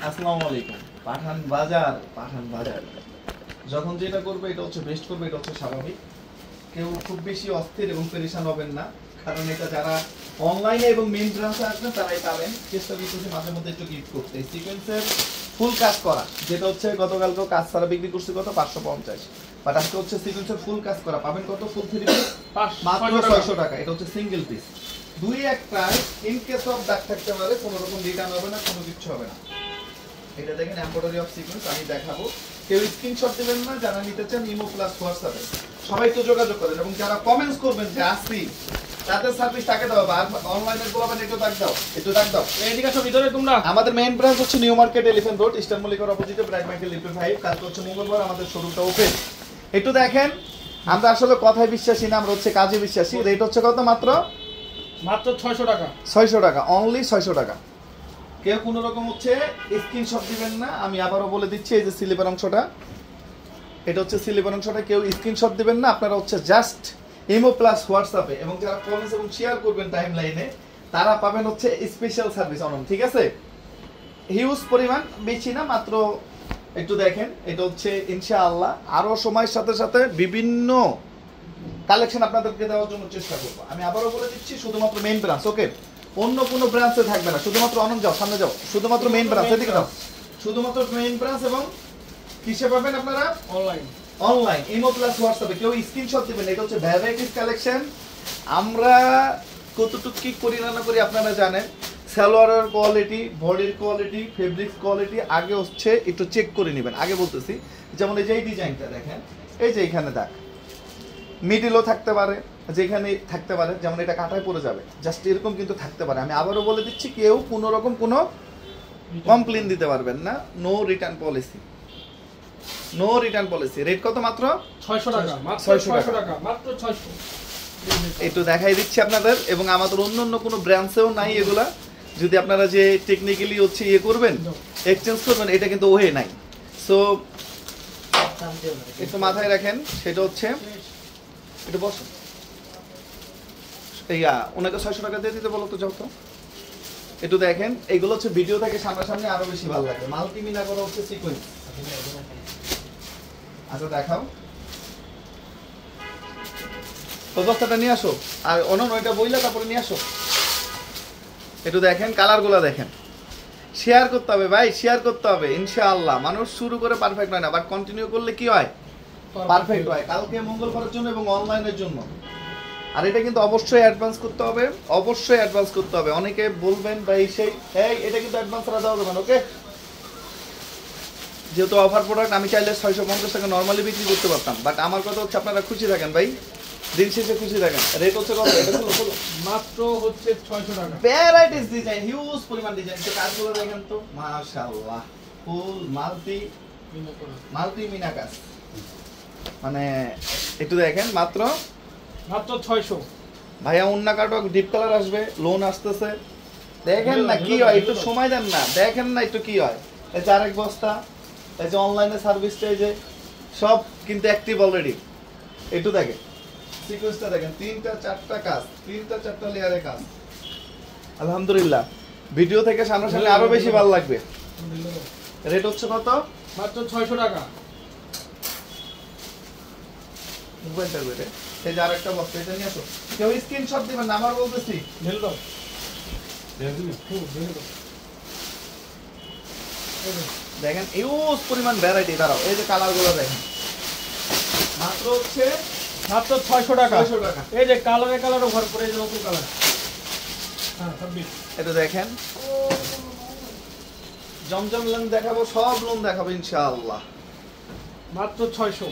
আসসালামু আলাইকুম। পাঠান বাজার যখন যেটা করবে এটা হচ্ছে বেস্ট করবে, এটা হচ্ছে স্বাভাবিক। কেউ খুব বেশি অস্থির এবং পেরেশান হবেন না, কারণ এটা যারা অনলাইনে এবং মেইন ব্রাঞ্চে আসবেন তারাই পাবেন। চেষ্টা করতেছি মাঝে মধ্যে একটু গিফট করতে। সিকোয়েন্সের ফুল কাজ করা, যেটা হচ্ছে গতকালকে কাজ ছাড়া বিক্রি করছি কত 550, বাট আজকে হচ্ছে সিকোয়েন্সের ফুল কাজ করা পাবেন কত, ফুল 3 পিস মাত্র 600 টাকা। এটা হচ্ছে সিঙ্গেল পিস, দুই একটা ইন কেস অফ দাগ থাকতে পারে, কোনো রকম রিটার্ন হবে না, কোনো কিছু হবে না। এটা দেখেন এমব্রয়ডারি অফ সিকোয়েন্স, আমি দেখাবো। কেউ স্ক্রিনশট দিবেন না, যারা নিতে চান ইমো প্লাস হোয়াটসঅ্যাপে সবাই তো যোগাযোগ করেন, এবং যারা কমেন্টস করবেন যে আসি তাদের সার্ভিস টাকা দাও, আর অনলাইনে বলবেন একটু দাগ দাও, একটু দাগ দাও। এইদিকে সব ভিতরে তোমরা। আমাদের মেইন ব্রাঞ্চ হচ্ছে New Market Elephant Road, Eastern মল্লিকার অপোজিটে ব্রাইট মাইকেল লিফট 5। কাল হচ্ছে মঙ্গলবার, আমাদের শোরুমটা ওপেন। একটু দেখেন, আমরা আসলে কথায় বিশ্বাসী না, আমরা হচ্ছে কাজে বিশ্বাসী। রেট হচ্ছে কত, মাত্র 600 টাকা। 600 টাকা, অনলি 600 টাকা। কেউ কোনো রকম হচ্ছে স্ক্রিনশট দিবেন না, আমি আবারও বলে দিচ্ছি। এই যে স্লিপের অংশটা, এটা হচ্ছে স্লিপের অংশটা, কেউ স্ক্রিনশট দিবেন না, আপনারা হচ্ছে জাস্ট ইমো প্লাস হোয়াটসঅ্যাপে, এবং যারা কমেন্টস এবং শেয়ার করবেন টাইম লাইনে তারা পাবেন হচ্ছে স্পেশাল সার্ভিস অন। ঠিক আছে, হিউজ পরিমাণ, বেশি না, মাত্র একটু দেখেন। এটা হচ্ছে ইনশাআল্লাহ আরো সময়ের সাথে সাথে বিভিন্ন কালেকশন আপনাদেরকে দেওয়ার জন্য চেষ্টা করবো। আমি আবারও বলে দিচ্ছি, শুধুমাত্র মেইন ব্রাঞ্চ, ওকে? অন্য কোনো ব্রাঞ্চে থাকবে না, শুধুমাত্র অনন্ত যাও, সামনে যাও, শুধুমাত্র মেইন ব্রাঞ্চ, এদিকে দাও, শুধুমাত্র মেইন ব্রাঞ্চ। এবং কিসে পাবেন আপনারা? অনলাইন ইমো প্লাস হোয়াটসঅ্যাপে। কেউ স্ক্রিনশট দিবেন। এটা হচ্ছে ভ্যারাইটিস কালেকশন। আমরা কতটুকু কি করি না করি আপনারা জানেন। সালোয়ারের কোয়ালিটি, বডির কোয়ালিটি, ফেব্রিক্স কোয়ালিটি আগে হচ্ছে একটু চেক করে নেবেন। আগে বলতেছি, যেমন এই যে এই ডিজাইনটা দেখেন, এই যে এখানে দেখ মিডিলও থাকতে পারে, যেখানে থাকতে পারে, যেমন এটা কাটায় পড়ে যাবে, জাস্ট এরকম কিন্তু থাকতে পারে। আমি আবারও বলে দিচ্ছি, কেউ কোনো রকম কোনো কমপ্লেন দিতে পারবেন না। No return policy, no return policy. Rate কত? মাত্র 600 টাকা। মাত্র 600 টাকা, মাত্র 600। একটু দেখাই দিচ্ছি আপনাদের, এবং আমাদের অন্য কোনো ব্র্যান্ডসেও নাই এগুলা। যদি আপনারা যে টেকনিক্যালি হচ্ছে ইয়ে করবেন, এক্সচেঞ্জ করবেন, এটা কিন্তু ওহে নাই। সো একটু মাথায় রাখেন, সেটা হচ্ছে একটু বসুন। ওনাকে 600 টাকা দিয়ে দিতে বলো তো, যাও তো। একটু দেখেন, এগুলো হচ্ছে ভিডিও থেকে সামনাসামনি আরো বেশি ভালো লাগে। মাল্টি মিনা করা হচ্ছে সিকোয়েন্স। আচ্ছা দেখাও, অবস্থাটা নিয়ে আসো, আর অন্য এটা বইলা তারপরে নিয়ে আসো। একটু দেখেন, কালারগুলো দেখেন। শেয়ার করতে হবে ভাই, শেয়ার করতে হবে। ইনশাআল্লাহ মানুষ শুরু করে পারফেক্ট হয় না, বাট কন্টিনিউ করলে কি হয়? পারফেক্ট হয়। কালকে মঙ্গলবারের জন্য এবং অনলাইনের জন্য। আর এটা কিন্তু অবশ্যই অ্যাডভান্স করতে হবে, অবশ্যই অ্যাডভান্স করতে হবে। অনেকে বলবেন ভাই সেই এটা কিন্তু অ্যাডভান্স ছাড়া দেওয়া যাবে না, ওকে? যেহেতু অফার প্রোডাক্ট, আমি চাইলে 650 টাকা নর্মালি বিক্রি করতে পারতাম, বাট আমার কথা হচ্ছে আপনারা খুশি থাকেন ভাই, দিন শেষে খুশি থাকেন। রেট হচ্ছে কত? এটা হলো মাত্র হচ্ছে 600 টাকা। ভ্যারাইটিস ডিজাইন, হিউজ পরিমাণ ডিজাইন। তো কাজগুলো দেখেন তো, মাশাআল্লাহ, ফুল মাল্টি মিনা কাজ। মানে একটু দেখেন, মাত্র 600। ভাইয়া অন্য কাটো ডিপ কালার আসবে, লোন আসতেছে, দেখেন না কি হয়, একটু সময় দেন না, দেখেন না একটু কি হয়। এই যে আরেক বস্তা, এই যে অনলাইনে সার্ভিসটা, এই যে সব কিন্তু অ্যাক্টিভ অলরেডি। একটু দেখেন সিকোয়েন্সটা দেখেন, 3টা 4টা কাজ, 3টা 4টা লেয়ারে কাজ। আলহামদুলিল্লাহ, ভিডিও থেকে সামনাসামনি আরো বেশি ভালো লাগবে। রেট হচ্ছে কত? মাত্র 600 টাকা। মোবাইলটার বেটে এই যে আরেকটা বস্তা, এটা নিয়ে আসো। কেউ স্ক্রিনশট দিবেন না, আমার বলতেছি। ঢেল দাও। দেখেন ইউজ পরিমাণ ভ্যারাইটি। দাঁড়াও, এই যে কালারগুলো দেখেন, মাত্র হচ্ছে মাত্র 600 টাকা। 600 টাকা। এই যে কালারও ভরপুর, এই যে নতুন কালার। হ্যাঁ, 26। এটা দেখেন, জমজম লোন দেখাবো, সব লোন দেখাবো ইনশাআল্লাহ। মাত্র 600।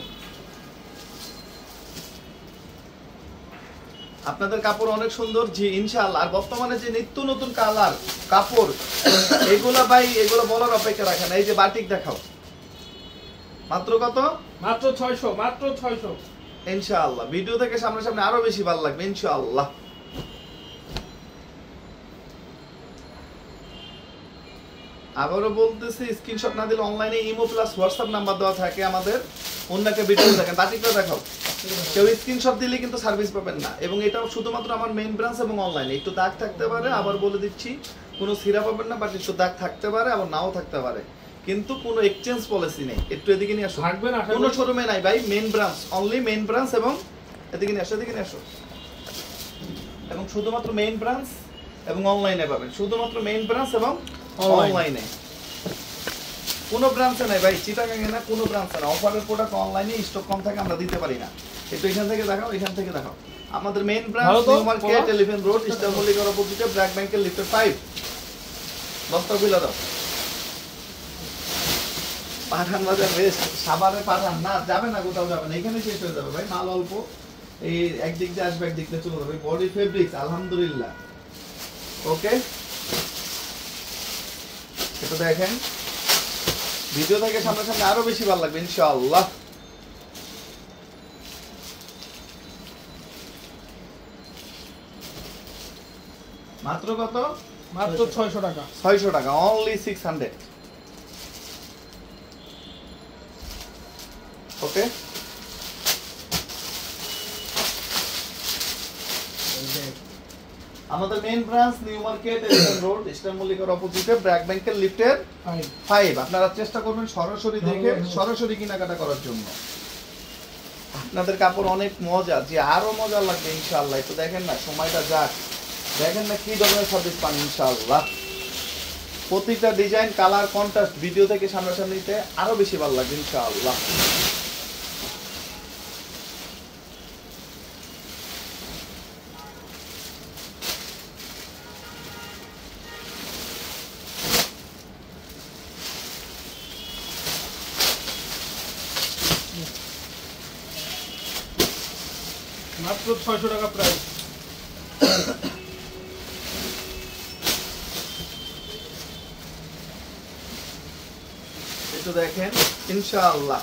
আপনাদের কাপড় অনেক সুন্দর জি ইনশাআল্লাহ। আর বর্তমানে যে নিত্য নতুন কালার কাপড়, এগুলা ভাই, এগুলো বলার অপেক্ষা রাখে না। এই যে বাটিক দেখাও, মাত্র কত? মাত্র 600, মাত্র 600। ইনশাআল্লাহ ভিডিও থেকে সামনাসামনি আরো বেশি ভালো লাগবে ইনশাআল্লাহ। আবারও বলতেছি, স্ক্রিনশট না দিলে অনলাইনে ইমো প্লাস হোয়াটসঅ্যাপ নাম্বার দেওয়া থাকে আমাদের, অন্যকে ভিডিও দেখেন, বাটিকটা দেখাও। কেউ স্ক্রিনশট দিলে কিন্তু সার্ভিস পাবেন না। এবং এটাও শুধুমাত্র আমার মেইন ব্রাঞ্চ এবং অনলাইনে। একটু দাগ থাকতে পারে, আবার বলে দিচ্ছি, কোনো সিরা পাবেন না, বাট একটু দাগ থাকতে পারে, আবার নাও থাকতে পারে, কিন্তু কোনো এক্সচেঞ্জ পলিসি নেই। একটু এদিকে নিয়ে আসো, থাকবে না কোনো শোরুমে নাই ভাই, main branch, only main branch. এবং এদিকে নিয়ে আসো, এদিকে নিয়ে আসো, এবং শুধুমাত্র মেইন ব্রাঞ্চ এবং অনলাইনে পাবেন, শুধুমাত্র মেইন ব্রাঞ্চ এবং অনলাইনে। কোনো ব্রাঞ্চে নাই ভাই, চিটাগাঙে না, কোনো ব্রাঞ্চে না। অফারের প্রোডাক্ট অনলাইনে স্টক কম থাকে, আমরা দিতে পারি না। একটু এখান থেকে দেখাও, এখান থেকে দেখাও। আমাদের main branch New Market, Elephant Road, Eastern মল্লিকার অপোজিটে, ব্র্যাক ব্যাংকের লিফটের 5 দশটা বিলা দাও। পাঠান বাজার বেস্ট, সাভারে পাঠান না, যাবে না, কোথাও যাবে না, এখানে শেষ হয়ে যাবে ভাই, মাল অল্প, এই একদিক দিয়ে আসবে, একদিক দিয়ে চলে যাবে। বডি ফেব্রিক্স আলহামদুলিল্লাহ। ওকে, এটা দেখেন, ভিডিও থেকে সামনে সামনে আরো বেশি ভালো লাগবে ইনশাআল্লাহ। মাত্র কত? মাত্র 600 টাকা। 600 টাকা, অনলি 600। ওকে, আমাদের main branch New Market, Elephant Road, Eastern মল্লিকার অপোজিটে, ব্র্যাক ব্যাংকের লিফটের 5। আপনারা চেষ্টা করবেন সরাসরি দেখে সরাসরি কেনাকাটা করার জন্য। আপনাদের কাপড় অনেক মজা, যে আরো মজা লাগবে ইনশাআল্লাহ। একটু দেখেন না, সময়টা যাক, দেখেন না কি ধরনের সার্ভিস পান ইনশাআল্লাহ। প্রত্যেকটা ডিজাইন, কালার, কন্ট্রাস্ট ভিডিও থেকে সামনাসামনিতে আরো বেশি ভালো লাগবে ইনশাআল্লাহ। মাত্র 600 টাকা প্রাইস। একটু দেখেন ইনশাআল্লাহ।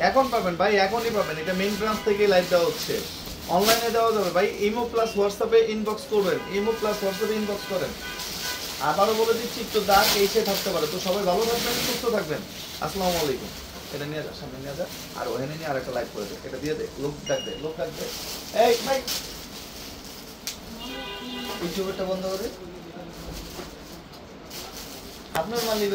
এখন পাবেন ভাই, এখনই পাবেন। এটা মেইন ব্রাঞ্চ থেকে লাইভ দেওয়া হচ্ছে, অনলাইনে দেওয়া যাবে ভাই। ইমো প্লাস হোয়াটসঅ্যাপে ইনবক্স করবেন, ইমো প্লাস হোয়াটসঅ্যাপে ইনবক্স করেন। আবারও বলে দিচ্ছি, একটু দাগ এসে থাকতে পারে। তো সবাই ভালো থাকবেন, সুস্থ থাকবেন। আসসালামু আলাইকুম। এটা নিয়ে যা, সামনে নিয়ে যা, আর ওখানে নিয়ে আরেকটা লাইভ করে দে। এটা দিয়ে দে, লোক ডাক দে, লোক ডাক দে। এই ভাই, ইউটিউবটা বন্ধ করে আপনার মালিক